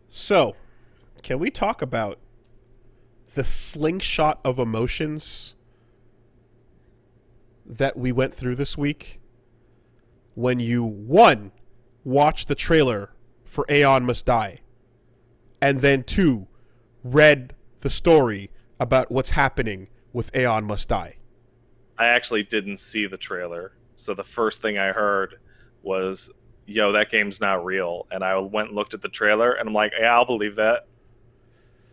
So, can we talk about the slingshot of emotions that we went through this week when you, one, watched the trailer for Aeon Must Die, and then two, read the story about what's happening with Aeon Must Die? I actually didn't see the trailer. So the first thing I heard was, yo, that game's not real. And I went and looked at the trailer and I'm like, yeah, I'll believe that.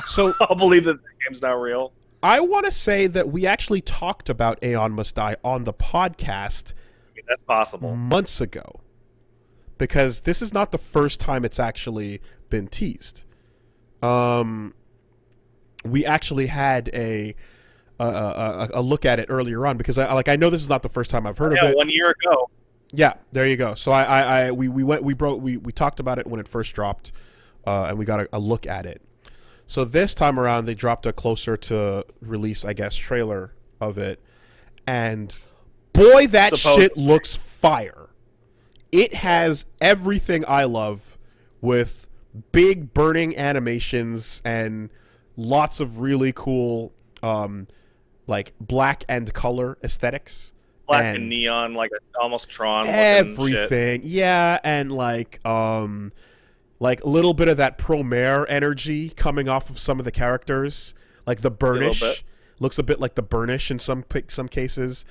So, I'll believe that the game's not real. I want to say that we actually talked about Aeon Must Die on the podcast I mean, that's possible. months ago, because this is not the first time it's actually been teased. We actually had a look at it earlier on because I know this is not the first time I've heard of it. 1 year ago. Yeah, there you go. So we talked about it when it first dropped, and we got a look at it. So this time around, they dropped a closer to release, I guess, trailer of it, and boy, that shit looks fire. It has everything I love, with big burning animations and lots of really cool, like black and color aesthetics. Black and neon, like almost Tron. Everything, shit. Yeah, and like a little bit of that Promare energy coming off of some of the characters, like the burnish. Looks a bit like the burnish in some cases.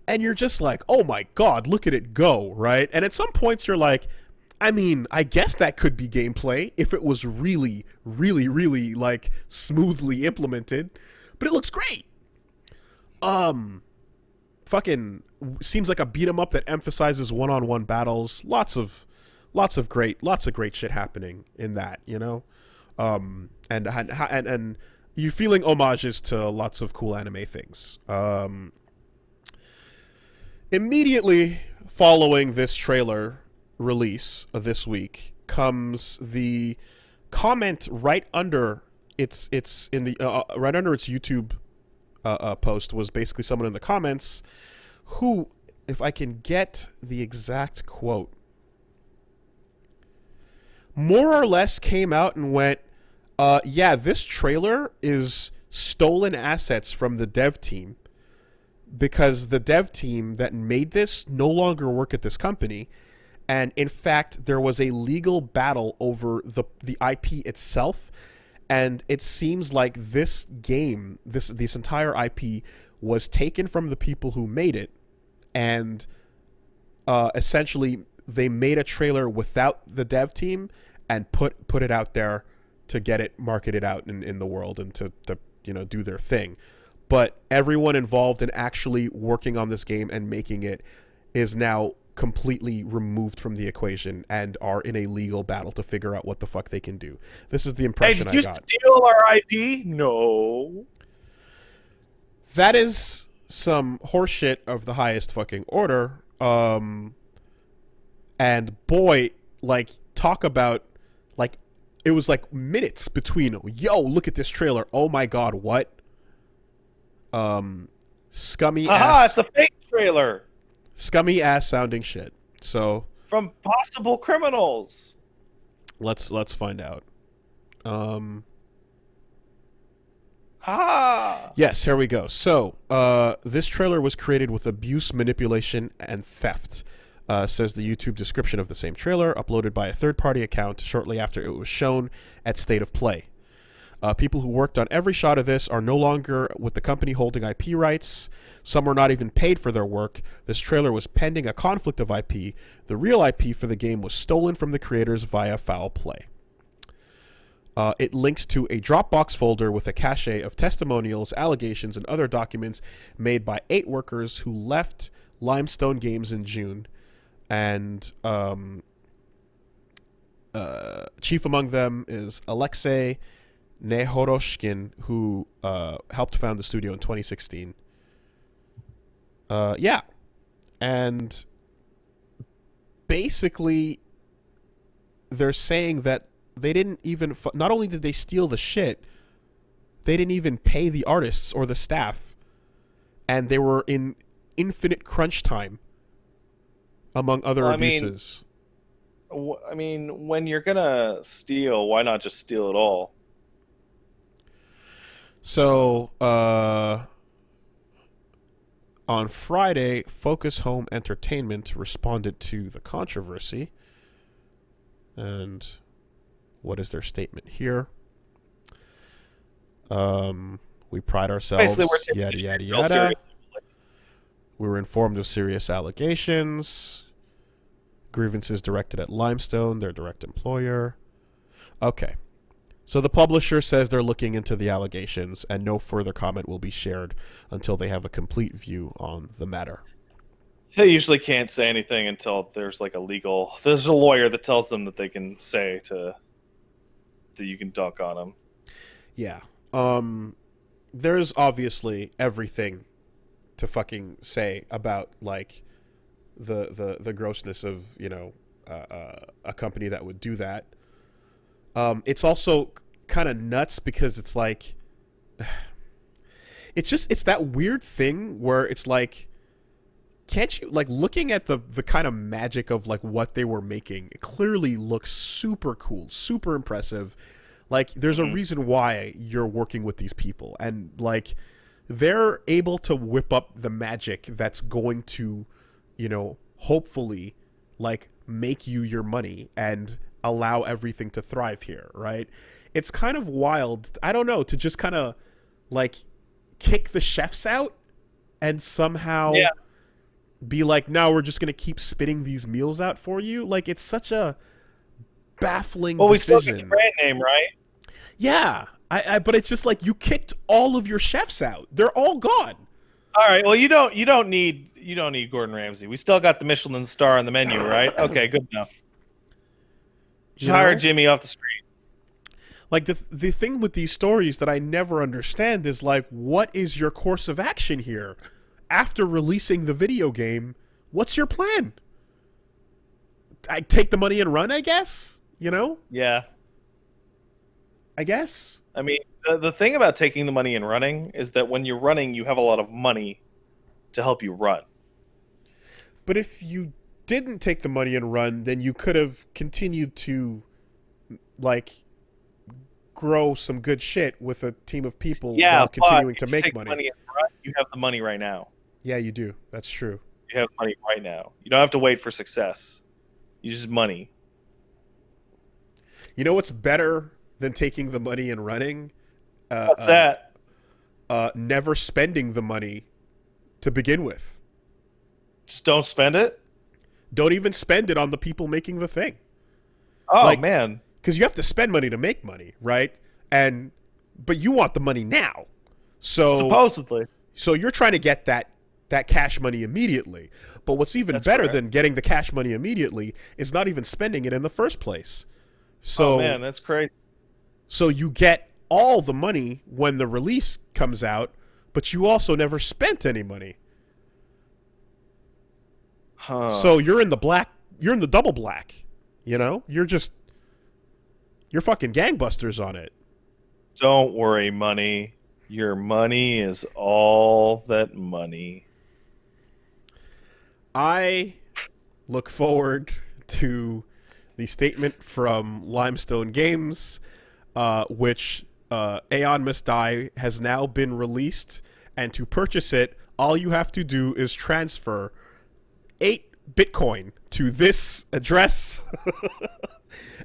And you're just like, oh my god, look at it go, right? And at some points you're like, I mean, I guess that could be gameplay if it was really, really, really like smoothly implemented. But it looks great. Fucking seems like a beat 'em up that emphasizes one-on-one battles. Lots of great shit happening in that, you know. And you're feeling homages to lots of cool anime things. Immediately following this trailer release this week comes the comment right under its right under its YouTube post, was basically someone in the comments who, if I can get the exact quote, more or less came out and went, yeah, this trailer is stolen assets from the dev team, because the dev team that made this no longer work at this company. And in fact, there was a legal battle over the IP itself. And it seems like this game, this entire IP, was taken from the people who made it. And essentially, they made a trailer without the dev team and put it out there to get it marketed out in the world and to do their thing. But everyone involved in actually working on this game and making it is now completely removed from the equation and are in a legal battle to figure out what the fuck they can do. This is the impression I got. Hey, did you steal our IP? No. That is some horseshit of the highest fucking order. And boy, like, talk about, like, it was like minutes between, yo, look at this trailer. Oh my god, what? Scummy ass. It's a fake trailer. Scummy ass sounding shit. So from possible criminals. Let's find out. Yes, here we go. So, this trailer was created with abuse, manipulation, and theft, says the YouTube description of the same trailer, uploaded by a third-party account shortly after it was shown at State of Play. People who worked on every shot of this are no longer with the company holding IP rights. Some were not even paid for their work. This trailer was pending a conflict of IP. The real IP for the game was stolen from the creators via foul play. It links to a Dropbox folder with a cache of testimonials, allegations, and other documents made by 8 workers who left Limestone Games in June. And chief among them is Alexei Nehoroshkin, who helped found the studio in 2016. Yeah. And basically, they're saying that they didn't even... not only did they steal the shit, they didn't even pay the artists or the staff. And they were in infinite crunch time, among other abuses. I mean, when you're gonna steal, why not just steal it all? So, on Friday, Focus Home Entertainment responded to the controversy. And what is their statement here? We pride ourselves, Basically, we're taking yada, this yada, real yada. seriously. We were informed of serious allegations. Grievances directed at Limestone, their direct employer. Okay. So the publisher says they're looking into the allegations and no further comment will be shared until they have a complete view on the matter. They usually can't say anything until there's like there's a lawyer that tells them that they can say that you can dunk on them. Yeah. There's obviously everything to fucking say about like the grossness of, you know, a company that would do that. It's also kind of nuts because it's like it's that weird thing where it's like, can't you, like, looking at the kind of magic of like what they were making, it clearly looks super cool, super impressive. Like there's a reason why you're working with these people, and like they're able to whip up the magic that's going to, you know, hopefully like make you your money and allow everything to thrive here, right? It's kind of wild, I don't know, to just kind of like kick the chefs out and somehow be like, no, we're just going to keep spitting these meals out for you. Like, it's such a baffling decision. We still get the brand name, right? Yeah. But it's just like, you kicked all of your chefs out. They're all gone. All right. Well, you don't need Gordon Ramsay. We still got the Michelin star on the menu, right? Okay, good enough. Just hire Jimmy off the street. Like the thing with these stories that I never understand is like, what is your course of action here? After releasing the video game, what's your plan? I take the money and run, I guess? You know? Yeah. I guess. I mean, the thing about taking the money and running is that when you're running, you have a lot of money to help you run. But if you didn't take the money and run, then you could have continued to, like, grow some good shit with a team of people while continuing to make money. You have the money right now. Yeah, you do. That's true. You have money right now. You don't have to wait for success. You just money. You know what's better than taking the money and running? What's that? Never spending the money to begin with. Just don't spend it? Don't even spend it on the people making the thing. Oh, man. Because you have to spend money to make money, right? But you want the money now. So supposedly. So you're trying to get that cash money immediately. But what's even better than getting the cash money immediately is not even spending it in the first place. So, oh, man, that's crazy. So you get all the money when the release comes out, but you also never spent any money. Huh. So you're in the black. You're in the double black. You know? You're fucking gangbusters on it. Don't worry, money. Your money is all that money. I look forward to the statement from Limestone Games, which Aeon Must Die has now been released, and to purchase it, all you have to do is transfer 8 Bitcoin to this address,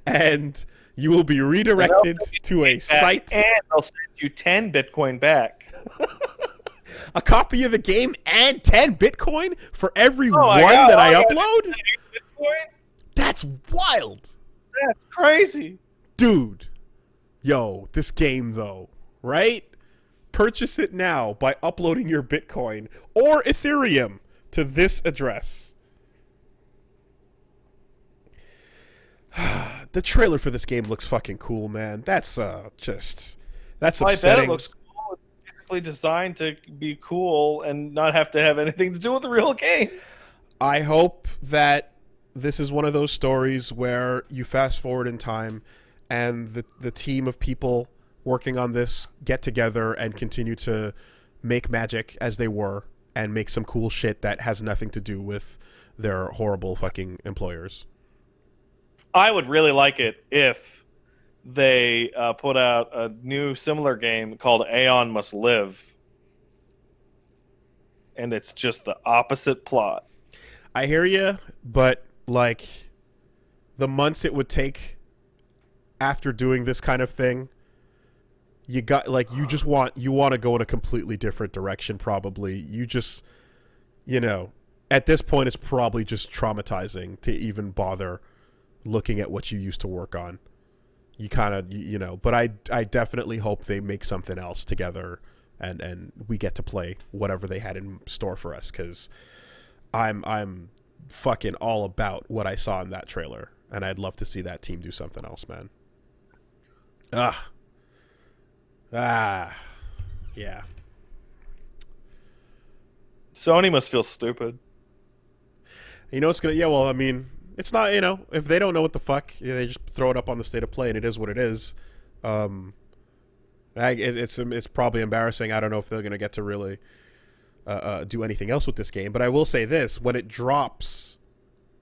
and you will be redirected to a site. And they'll send you 10 Bitcoin back. A copy of the game and 10 Bitcoin for every one that I upload? That's wild. That's crazy. Dude. Yo, this game though, right? Purchase it now by uploading your Bitcoin or Ethereum to this address. The trailer for this game looks fucking cool, man. That's upsetting. I bet it looks cool. It's basically designed to be cool and not have to have anything to do with the real game. I hope that this is one of those stories where you fast forward in time and the team of people working on this get together and continue to make magic as they were and make some cool shit that has nothing to do with their horrible fucking employers. I would really like it if they put out a new similar game called Aeon Must Live, and it's just the opposite plot. I hear you, but like the months it would take after doing this kind of thing, you got like you want to go in a completely different direction. Probably you just at this point it's probably just traumatizing to even bother looking at what you used to work on. You kind of but I definitely hope they make something else together and we get to play whatever they had in store for us, because I'm fucking all about what I saw in that trailer, and I'd love to see that team do something else, man. Yeah. Sony must feel stupid. It's gonna. Yeah, well, I mean, it's not. If they don't know what the fuck, they just throw it up on the state of play, and it is what it is. It's probably embarrassing. I don't know if they're gonna get to really do anything else with this game, but I will say this: when it drops,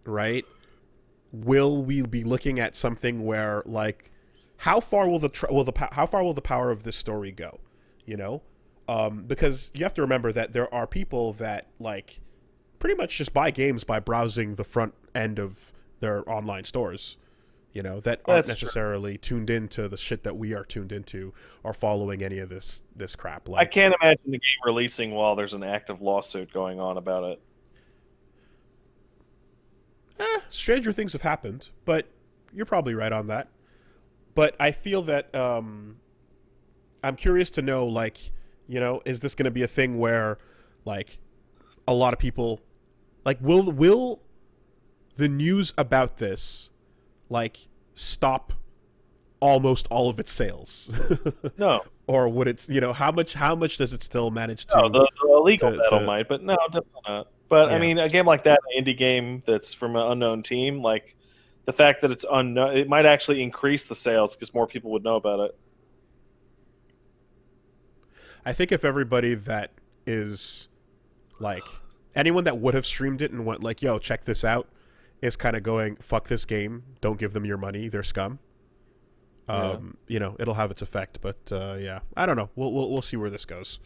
right? Will we be looking at something where like, how far will the power of this story go? Because you have to remember that there are people that like pretty much just buy games by browsing the front end of their online stores, that aren't necessarily tuned into the shit that we are tuned into or following any of this crap. I can't imagine the game releasing while there's an active lawsuit going on about it. Stranger things have happened, but you're probably right on that. But I feel that I'm curious to know, like, is this going to be a thing where, like, a lot of people, like, will the news about this, like, stop almost all of its sales? No. Or would it, how much does it still manage to? No, the legal battle might, but no, definitely not. But, yeah. I mean, a game like that, an indie game that's from an unknown team, like, the fact that it's unknown, it might actually increase the sales because more people would know about it. I think if everybody that is, like, anyone that would have streamed it and went, like, yo, check this out, is kind of going, fuck this game, don't give them your money, they're scum. It'll have its effect, but yeah, I don't know. We'll see where this goes.